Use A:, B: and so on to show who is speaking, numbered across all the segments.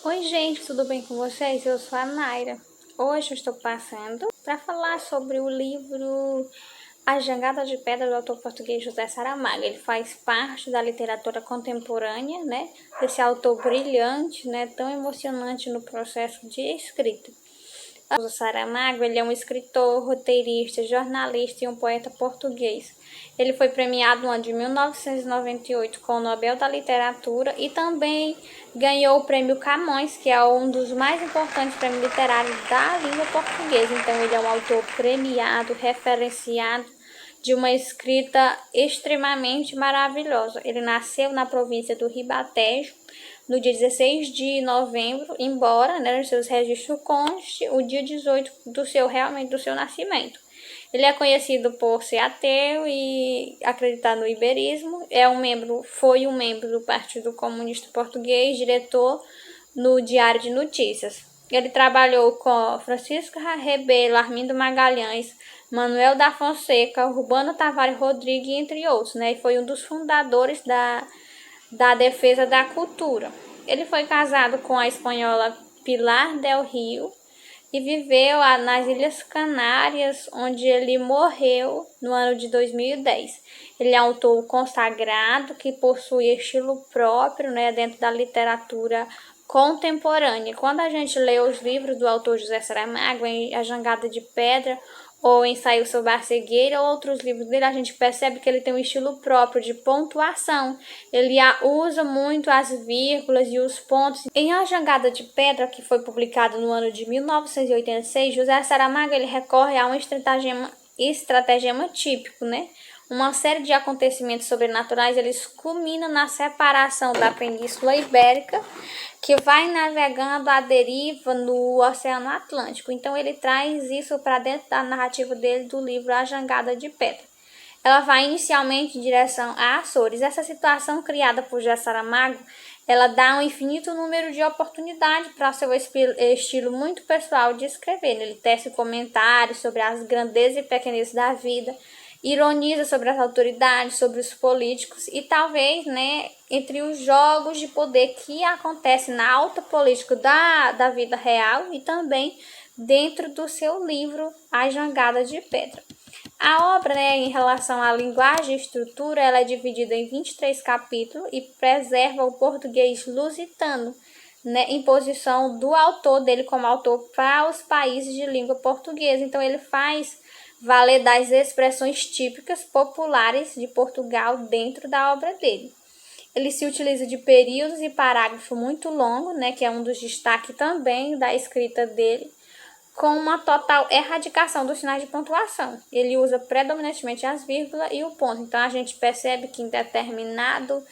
A: Oi, gente, tudo bem com vocês? Eu sou a Naira. Hoje eu estou passando para falar sobre o livro A Jangada de Pedra, do autor português José Saramago. Ele faz parte da literatura contemporânea, né? Desse autor brilhante, né? Tão emocionante no processo de escrita. O Saramago, ele é um escritor, roteirista, jornalista e um poeta português. Ele foi premiado no ano de 1998 com o Nobel da Literatura e também ganhou o Prêmio Camões, que é um dos mais importantes prêmios literários da língua portuguesa. Então ele é um autor premiado, referenciado, de uma escrita extremamente maravilhosa. Ele nasceu na província do Ribatejo, no dia 16 de novembro, embora, né, nos seus registros conste o dia 18 do seu nascimento. Ele é conhecido por ser ateu e acreditar no iberismo. Foi um membro do Partido Comunista Português, diretor no Diário de Notícias. Ele trabalhou com Francisco Rebelo, Armindo Magalhães, Manuel da Fonseca, Urbano Tavares Rodrigues, entre outros, né? E foi um dos fundadores da defesa da cultura. Ele foi casado com a espanhola Pilar del Rio e viveu nas Ilhas Canárias, onde ele morreu no ano de 2010. Ele é um autor consagrado que possui estilo próprio, né, dentro da literatura contemporânea. Quando a gente lê os livros do autor José Saramago, A Jangada de Pedra, ou Ensaio sobre a Cegueira, ou outros livros dele, a gente percebe que ele tem um estilo próprio de pontuação. Ele usa muito as vírgulas e os pontos. Em A Jangada de Pedra, que foi publicado no ano de 1986, José Saramago ele recorre a um estratagema típico, né? Uma série de acontecimentos sobrenaturais, eles culminam na separação da Península Ibérica, que vai navegando à deriva no Oceano Atlântico. Então ele traz isso para dentro da narrativa dele do livro A Jangada de Pedra. Ela vai inicialmente em direção a Açores. Essa situação criada por José Saramago, ela dá um infinito número de oportunidades para seu estilo muito pessoal de escrever. Ele tece comentários sobre as grandezas e pequenezas da vida, ironiza sobre as autoridades, sobre os políticos e talvez, né, entre os jogos de poder que acontecem na alta política da vida real e também dentro do seu livro A Jangada de Pedra. A obra, né, em relação à linguagem e estrutura, ela é dividida em 23 capítulos e preserva o português lusitano, né, em posição do autor dele como autor para os países de língua portuguesa. Então ele faz valer das expressões típicas populares de Portugal dentro da obra dele. Ele se utiliza de períodos e parágrafos muito longos, né, que é um dos destaques também da escrita dele, com uma total erradicação dos sinais de pontuação. Ele usa predominantemente as vírgulas e o ponto. Então a gente percebe que em determinada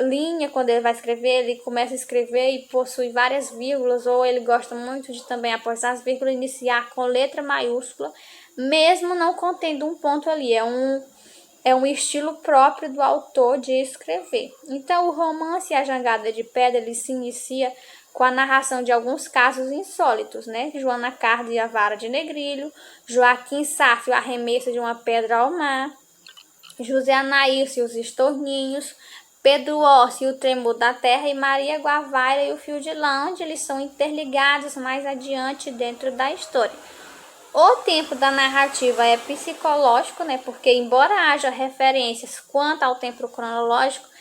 A: linha, quando ele vai escrever, ele começa a escrever e possui várias vírgulas, ou ele gosta muito de também, após as vírgulas, iniciar com letra maiúscula, mesmo não contendo um ponto ali. É um estilo próprio do autor de escrever. Então o romance A Jangada de Pedra, ele se inicia com a narração de alguns casos insólitos, né? Joana Cardo e a vara de negrilho, Joaquim Sartre, o arremesso de uma pedra ao mar, José Anaílson e os estorninhos, Pedro Orsi e o tremor da terra e Maria Guavaira e o fio de lã, onde eles são interligados mais adiante dentro da história. O tempo da narrativa é psicológico, né? Porque embora haja referências quanto ao tempo cronológico,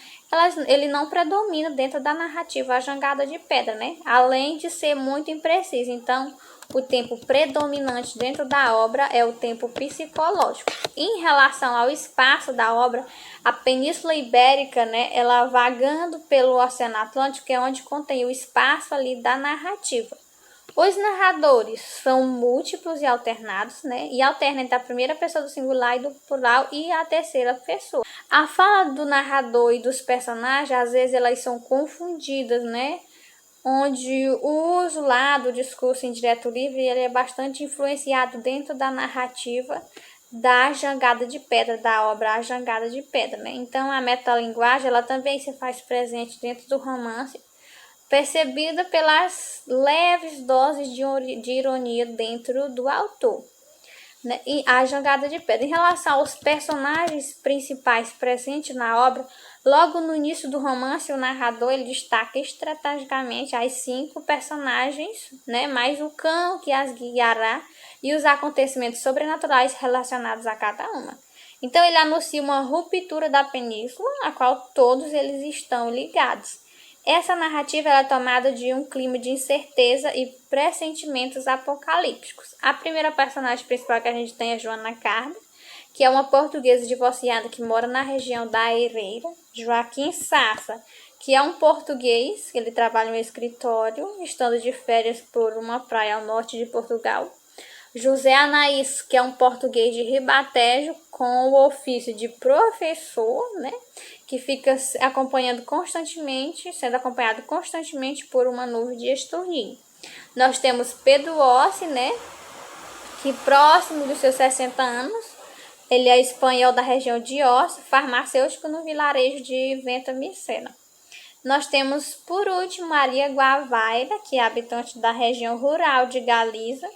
A: ele não predomina dentro da narrativa A Jangada de Pedra, né? Além de ser muito impreciso. Então, o tempo predominante dentro da obra é o tempo psicológico. Em relação ao espaço da obra, a Península Ibérica, né, ela vagando pelo Oceano Atlântico, é onde contém o espaço ali da narrativa. Os narradores são múltiplos e alternados, né? E alternam entre a primeira pessoa do singular e do plural e a terceira pessoa. A fala do narrador e dos personagens, às vezes, elas são confundidas, né? Onde o uso lá do discurso indireto livre, ele é bastante influenciado dentro da narrativa da Jangada de Pedra, da obra A Jangada de Pedra, né? Então, a metalinguagem, ela também se faz presente dentro do romance, percebida pelas leves doses de ironia dentro do autor, né? E A Jangada de Pedra. Em relação aos personagens principais presentes na obra, Logo no início do romance, o narrador ele destaca estrategicamente as 5 personagens, né, mais o cão que as guiará e os acontecimentos sobrenaturais relacionados a cada uma. Então ele anuncia uma ruptura da península, a qual todos eles estão ligados. Essa narrativa é tomada de um clima de incerteza e pressentimentos apocalípticos. A primeira personagem principal que a gente tem é Joana Carda, que é uma portuguesa divorciada que mora na região da Ereira. Joaquim Sassa, que é um português, ele trabalha em um escritório, estando de férias por uma praia ao norte de Portugal. José Anaís, que é um português de Ribatejo, com o ofício de professor, né, que fica sendo acompanhado constantemente por uma nuvem de estorninho. Nós temos Pedro Ossi, né, que próximo dos seus 60 anos, ele é espanhol da região de Ossi, farmacêutico no vilarejo de Venta Micena. Nós temos, por último, Maria Guavaira, que é habitante da região rural de Galiza,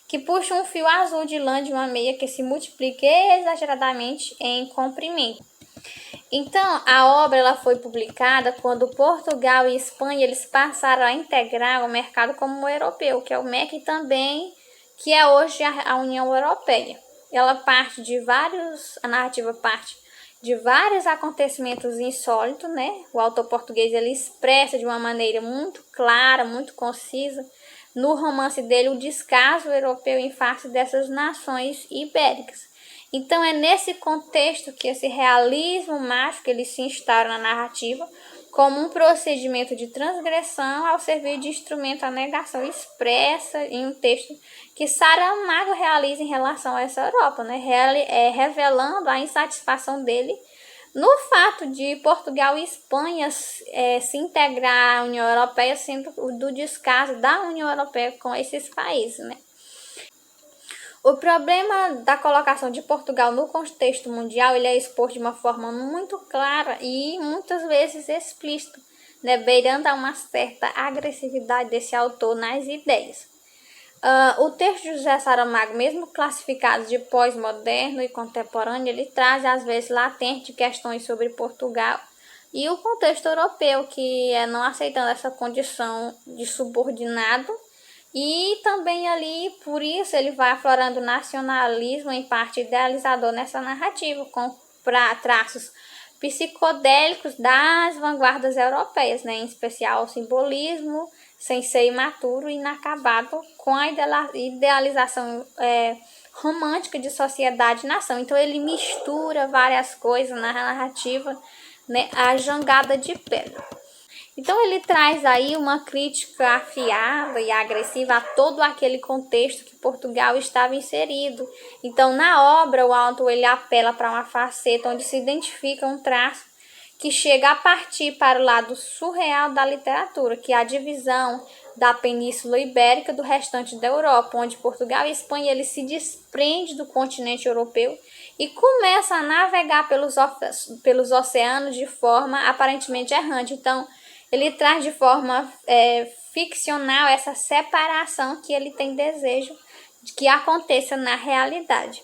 A: que puxa um fio azul de lã de uma meia que se multiplica exageradamente em comprimento. Então, a obra ela foi publicada quando Portugal e Espanha eles passaram a integrar o mercado comum europeu, que é o MEC também, que é hoje a União Europeia. A narrativa parte de vários acontecimentos insólitos, né? O autor português ele expressa de uma maneira muito clara, muito concisa, no romance dele, o descaso europeu em face dessas nações ibéricas. Então é nesse contexto que esse realismo mágico ele se instaura na narrativa como um procedimento de transgressão ao servir de instrumento à negação expressa em um texto que Saramago realiza em relação a essa Europa, né? Revelando a insatisfação dele no fato de Portugal e Espanha se integrar à União Europeia, sendo do descaso da União Europeia com esses países, né? O problema da colocação de Portugal no contexto mundial ele é exposto de uma forma muito clara e muitas vezes explícita, né? Beirando a uma certa agressividade desse autor nas ideias. O texto de José Saramago, mesmo classificado de pós-moderno e contemporâneo, ele traz às vezes latente questões sobre Portugal e o contexto europeu, que é não aceitando essa condição de subordinado, e também ali, por isso, ele vai aflorando o nacionalismo em parte idealizador nessa narrativa, com traços psicodélicos das vanguardas europeias, né? Em especial o simbolismo, sem ser imaturo e inacabado, com a idealização romântica de sociedade e nação. Então ele mistura várias coisas na narrativa, né? A jangada de pedra. Então ele traz aí uma crítica afiada e agressiva a todo aquele contexto que Portugal estava inserido. Então na obra o autor ele apela para uma faceta onde se identifica um traço que chega a partir para o lado surreal da literatura, que é a divisão da Península Ibérica do restante da Europa, onde Portugal e Espanha ele se desprende do continente europeu e começa a navegar pelos oceanos de forma aparentemente errante. Então ele traz de forma ficcional essa separação que ele tem desejo de que aconteça na realidade.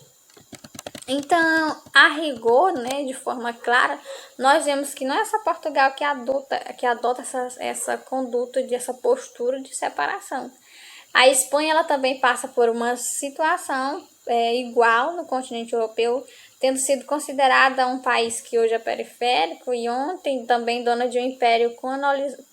A: Então, a rigor, né, de forma clara, nós vemos que não é só Portugal que adota essa conduta, essa postura de separação. A Espanha ela também passa por uma situação igual no continente europeu, tendo sido considerada um país que hoje é periférico e ontem também dona de um império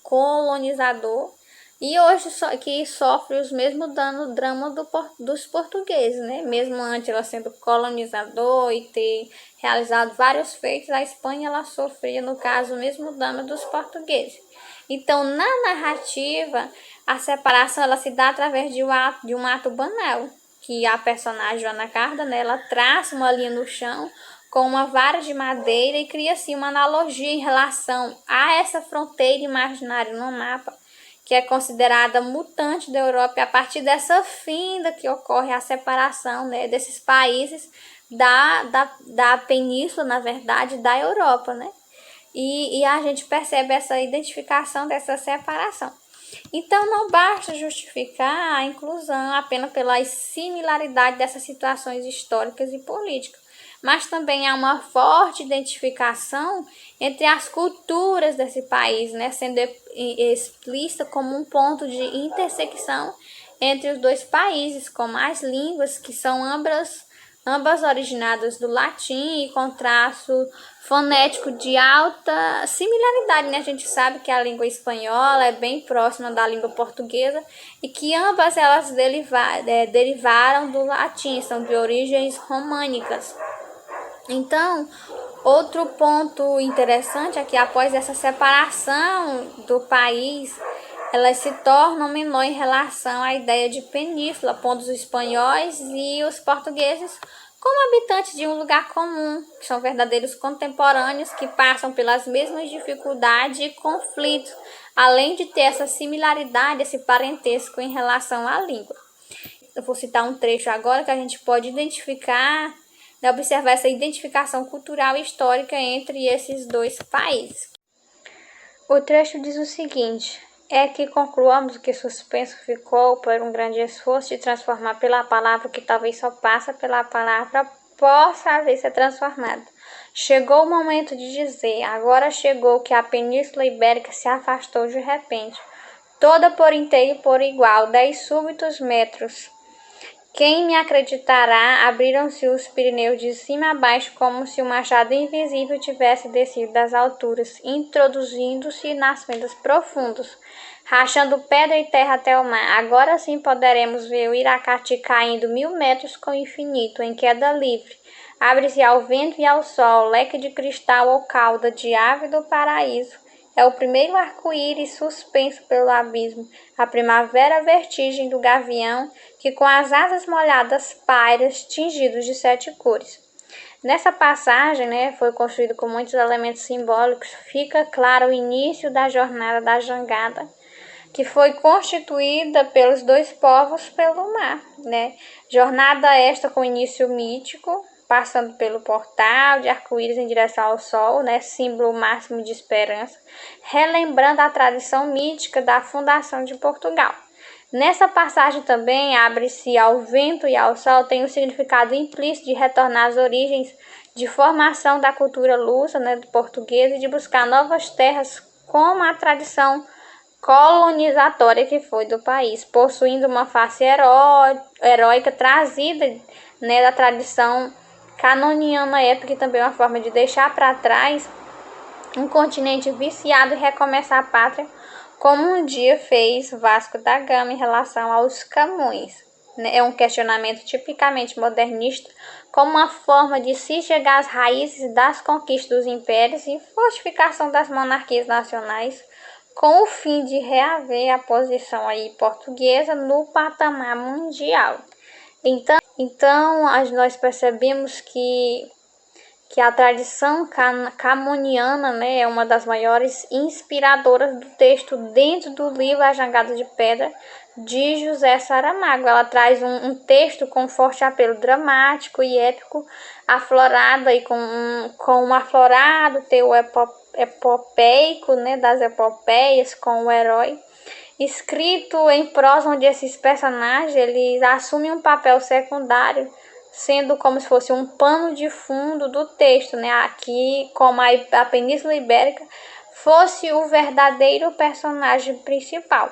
A: colonizador e hoje que sofre os mesmos drama dos portugueses, né? Mesmo antes ela sendo colonizador e ter realizado vários feitos, a Espanha ela sofria, no caso, o mesmo drama dos portugueses. Então, na narrativa, a separação ela se dá através de um ato banal, que a personagem Joana Carda, né, ela traça uma linha no chão com uma vara de madeira e cria assim uma analogia em relação a essa fronteira imaginária no mapa, que é considerada mutante da Europa, e a partir dessa finda que ocorre a separação, né, desses países da península, na verdade, da Europa, né? E a gente percebe essa identificação dessa separação. Então, não basta justificar a inclusão apenas pela similaridade dessas situações históricas e políticas, mas também há uma forte identificação entre as culturas desse país, né, sendo explícita como um ponto de intersecção entre os dois países, como as línguas, que são ambas originadas do latim e com traço fonético de alta similaridade, né? A gente sabe que a língua espanhola é bem próxima da língua portuguesa e que ambas elas derivaram do latim, são de origens românicas. Então, outro ponto interessante é que após essa separação do país, elas se tornam menor em relação à ideia de península, pondo os espanhóis e os portugueses como habitantes de um lugar comum, que são verdadeiros contemporâneos que passam pelas mesmas dificuldades e conflitos, além de ter essa similaridade, esse parentesco em relação à língua. Eu vou citar um trecho agora que a gente pode identificar, né, observar essa identificação cultural e histórica entre esses dois países. O trecho diz o seguinte: é que concluamos que suspenso ficou por um grande esforço de transformar pela palavra o que talvez só passa pela palavra possa haver ser transformado. Chegou o momento de dizer, agora chegou que a Península Ibérica se afastou de repente, toda por inteiro e por igual, 10 súbitos metros. Quem me acreditará, abriram-se os Pirineus de cima a baixo, como se um machado invisível tivesse descido das alturas, introduzindo-se nas fendas profundas, rachando pedra e terra até o mar. Agora sim poderemos ver o Iracati caindo 1000 metros com o infinito, em queda livre. Abre-se ao vento e ao sol, leque de cristal ou cauda de ave do paraíso. É o primeiro arco-íris suspenso pelo abismo, a primavera vertigem do gavião, que com as asas molhadas paira, tingidos de 7 cores. Nessa passagem, né, foi construído com muitos elementos simbólicos, fica claro o início da jornada da jangada, que foi constituída pelos dois povos pelo mar, né? Jornada esta com início mítico, passando pelo portal de arco-íris em direção ao sol, né, símbolo máximo de esperança, relembrando a tradição mítica da fundação de Portugal. Nessa passagem também, abre-se ao vento e ao sol, tem um significado implícito de retornar às origens de formação da cultura lusa, né, portuguesa, e de buscar novas terras como a tradição colonizatória que foi do país, possuindo uma face heróica trazida, né, da tradição canoniana épica, e também uma forma de deixar para trás um continente viciado e recomeçar a pátria, como um dia fez Vasco da Gama em relação aos Camões. É um questionamento tipicamente modernista, como uma forma de se chegar às raízes das conquistas dos impérios e fortificação das monarquias nacionais, com o fim de reaver a posição aí portuguesa no patamar mundial. Então nós percebemos que a tradição camoniana, né, é uma das maiores inspiradoras do texto dentro do livro A Jangada de Pedra, de José Saramago. Ela traz um texto com forte apelo dramático e épico, aflorado e com um aflorado teor epopeico, né, das epopeias, com o herói, escrito em prosa, onde esses personagens eles assumem um papel secundário, sendo como se fosse um pano de fundo do texto, né? Aqui, como a Península Ibérica fosse o verdadeiro personagem principal.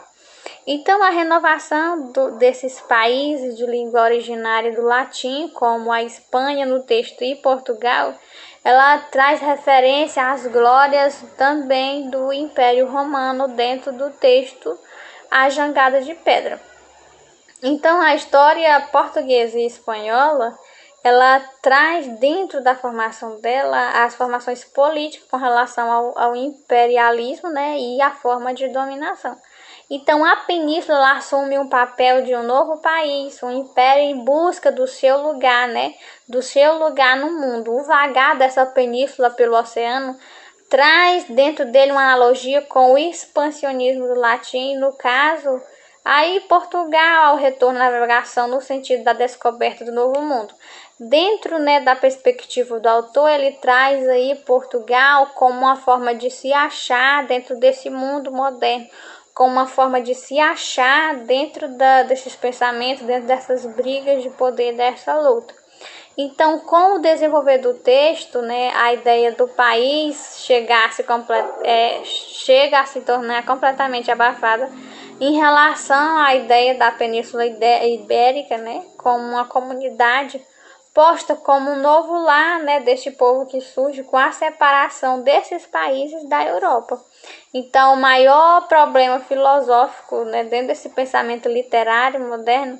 A: Então, a renovação desses países de língua originária do latim, como a Espanha no texto e Portugal, ela traz referência às glórias também do Império Romano dentro do texto A Jangada de Pedra. Então, a história portuguesa e espanhola, ela traz dentro da formação dela as formações políticas com relação ao imperialismo, né, e a forma de dominação. Então, a península assume um papel de um novo país, um império em busca do seu lugar, né, do seu lugar no mundo. O vagar dessa península pelo oceano traz dentro dele uma analogia com o expansionismo do latim, no caso, aí Portugal, ao retorno à navegação no sentido da descoberta do novo mundo. Dentro, né, da perspectiva do autor, ele traz aí Portugal como uma forma de se achar dentro desse mundo moderno, como uma forma de se achar dentro desses pensamentos, dentro dessas brigas de poder, dessa luta. Então, com o desenvolver do texto, né, a ideia do país chega a se tornar completamente abafada em relação à ideia da Península Ibérica, né, como uma comunidade posta como um novo lar, né, deste povo que surge com a separação desses países da Europa. Então, o maior problema filosófico, né, dentro desse pensamento literário moderno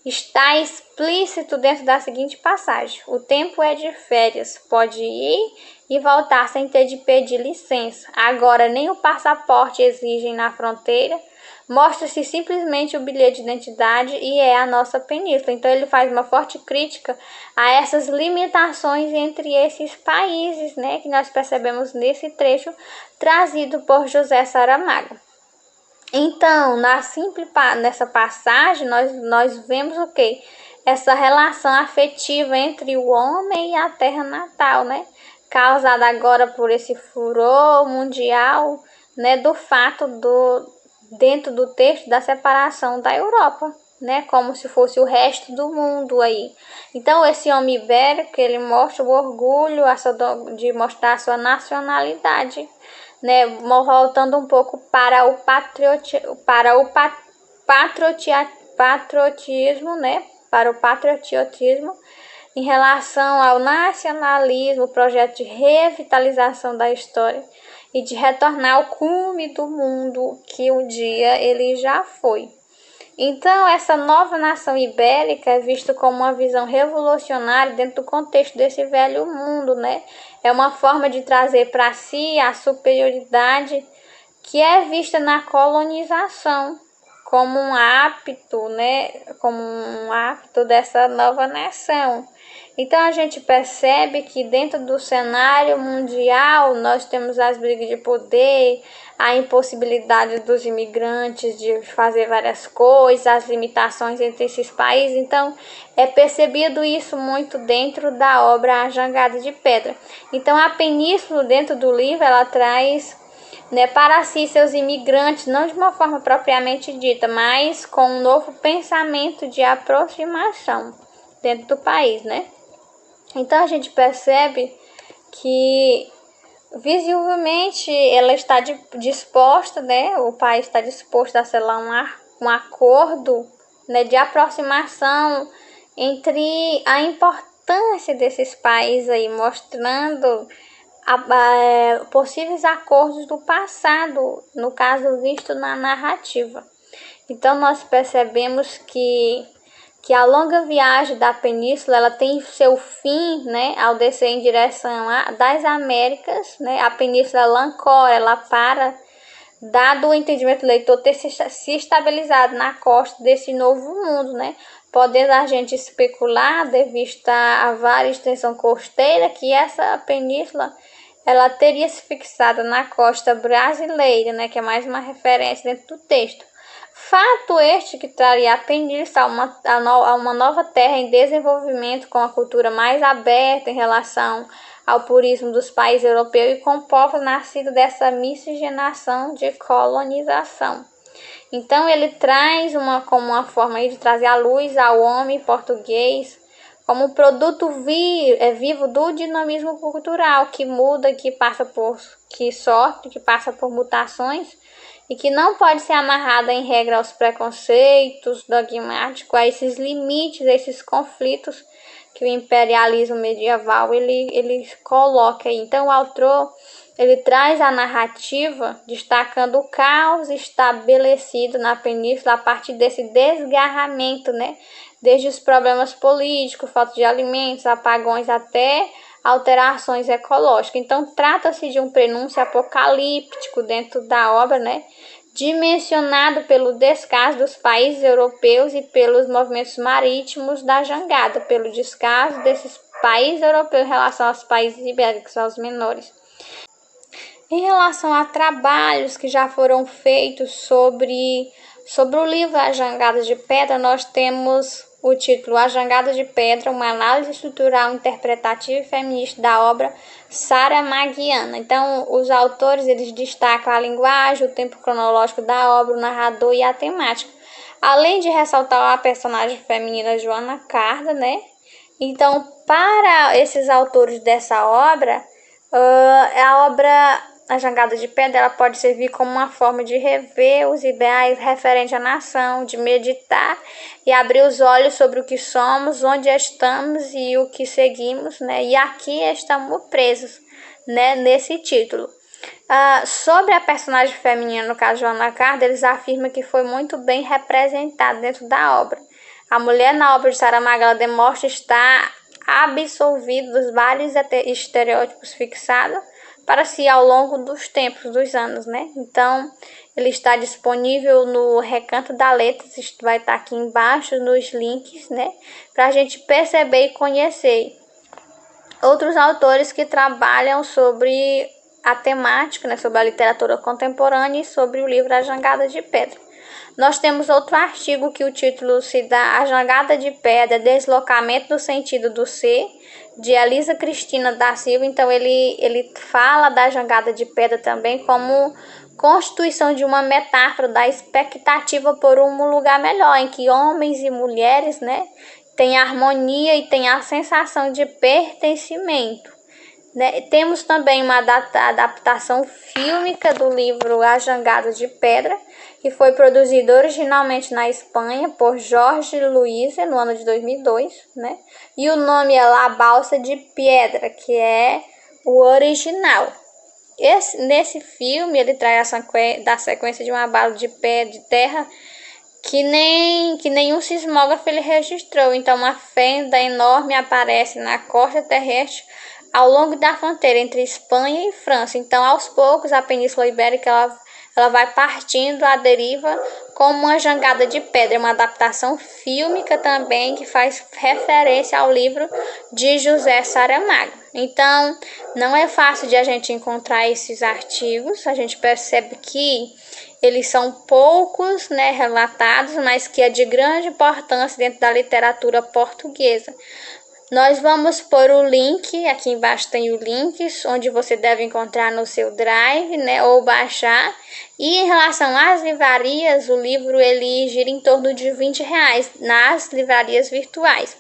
A: está explícito dentro da seguinte passagem: o tempo é de férias, pode ir e voltar sem ter de pedir licença. Agora, nem o passaporte exigem na fronteira, mostra-se simplesmente o bilhete de identidade e é a nossa península. Então, ele faz uma forte crítica a essas limitações entre esses países, né, que nós percebemos nesse trecho trazido por José Saramago. Então, nessa passagem, nós vemos o quê? Essa relação afetiva entre o homem e a terra natal, né? Causada agora por esse furor mundial, né? Do fato dentro do texto, da separação da Europa, né? Como se fosse o resto do mundo aí. Então, esse homem ibérico, ele mostra o orgulho de mostrar a sua nacionalidade, né, voltando um pouco para o patriotismo, né, para o patriotismo em relação ao nacionalismo, o projeto de revitalização da história e de retornar ao cume do mundo que um dia ele já foi. Então, essa nova nação ibérica é vista como uma visão revolucionária dentro do contexto desse velho mundo, né? É uma forma de trazer para si a superioridade que é vista na colonização como um hábito, né? Como um hábito dessa nova nação. Então, a gente percebe que dentro do cenário mundial nós temos as brigas de poder, a impossibilidade dos imigrantes de fazer várias coisas, as limitações entre esses países. Então, é percebido isso muito dentro da obra A Jangada de Pedra. Então, a península dentro do livro, ela traz, né, para si seus imigrantes, não de uma forma propriamente dita, mas com um novo pensamento de aproximação dentro do país, né? Então, a gente percebe que visivelmente ela está disposta, né? O país está disposto a selar um acordo, né, de aproximação entre a importância desses países aí, mostrando possíveis acordos do passado, no caso visto na narrativa. Então nós percebemos que a longa viagem da península ela tem seu fim, né, ao descer em direção das Américas, né, a península ela ancora, ela para, dado o entendimento do leitor ter se estabilizado na costa desse novo mundo, né, podendo a gente especular, devido à vasta extensão costeira, que essa península ela teria se fixado na costa brasileira, né, que é mais uma referência dentro do texto. Fato este que traria a península a uma nova terra em desenvolvimento, com a cultura mais aberta em relação ao purismo dos países europeus e com povos nascidos dessa miscigenação de colonização. Então ele traz como uma forma de trazer a luz ao homem português como um produto vivo do dinamismo cultural, que muda, que passa por mutações, e que não pode ser amarrada em regra aos preconceitos dogmáticos, a esses limites, a esses conflitos que o imperialismo medieval ele coloca aí. Então o autor ele traz a narrativa destacando o caos estabelecido na península a partir desse desgarramento, né? Desde os problemas políticos, falta de alimentos, apagões até alterações ecológicas. Então, trata-se de um prenúncio apocalíptico dentro da obra, né? Dimensionado pelo descaso dos países europeus e pelos movimentos marítimos da jangada, pelo descaso desses países europeus em relação aos países ibéricos, aos menores. Em relação a trabalhos que já foram feitos sobre o livro A Jangada de Pedra, nós temos o título A Jangada de Pedra, uma análise estrutural, interpretativa e feminista da obra saramaguiana. Então, os autores eles destacam a linguagem, o tempo cronológico da obra, o narrador e a temática. Além de ressaltar a personagem feminina Joana Carda, né? Então, para esses autores dessa obra, a obra A Jangada de Pedra ela pode servir como uma forma de rever os ideais referentes à nação, de meditar e abrir os olhos sobre o que somos, onde estamos e o que seguimos, né? E aqui estamos presos, né? Nesse título. Sobre a personagem feminina, no caso Joana Carter, eles afirmam que foi muito bem representada dentro da obra. A mulher na obra de Saramago ela demonstra estar absolvida dos vários estereótipos fixados para si ao longo dos tempos, dos anos, né? Então, ele está disponível no Recanto da Letras, isto vai estar aqui embaixo nos links, né? Para a gente perceber e conhecer outros autores que trabalham sobre a temática, né, sobre a literatura contemporânea e sobre o livro A Jangada de Pedra. Nós temos outro artigo que o título se dá A Jangada de Pedra, Deslocamento do Sentido do Ser, de Elisa Cristina da Silva. Então ele fala da jangada de pedra também como constituição de uma metáfora da expectativa por um lugar melhor, em que homens e mulheres, né, têm harmonia e têm a sensação de pertencimento. Né? Temos também uma adaptação fílmica do livro A Jangada de Pedra, que foi produzido originalmente na Espanha por Jorge Luis no ano de 2002, né? E o nome é La Balsa de Piedra, que é o original. Nesse filme ele traz a sequência de uma bala de terra que nenhum sismógrafo ele registrou. Então uma fenda enorme aparece na costa terrestre ao longo da fronteira entre Espanha e França. Então, aos poucos, a Península Ibérica ela vai partindo à deriva como uma jangada de pedra, uma adaptação fílmica também que faz referência ao livro de José Saramago. Então, não é fácil de a gente encontrar esses artigos, a gente percebe que eles são poucos, né, relatados, mas que é de grande importância dentro da literatura portuguesa. Nós vamos pôr o link, aqui embaixo tem o link, onde você deve encontrar no seu Drive, né, ou baixar. E em relação às livrarias, o livro ele gira em torno de R$20 nas livrarias virtuais.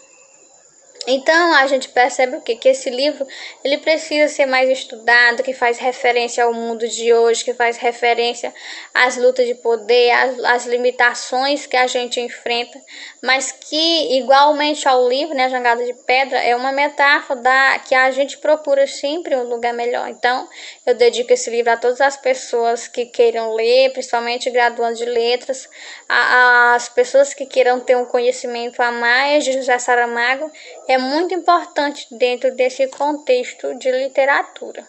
A: Então, a gente percebe o quê? Que esse livro ele precisa ser mais estudado, que faz referência ao mundo de hoje, que faz referência às lutas de poder, às limitações que a gente enfrenta, mas que, igualmente ao livro, né, A Jangada de Pedra, é uma metáfora que a gente procura sempre um lugar melhor. Então, eu dedico esse livro a todas as pessoas que queiram ler, principalmente graduandos de letras, as pessoas que queiram ter um conhecimento a mais de José Saramago. É muito importante dentro desse contexto de literatura.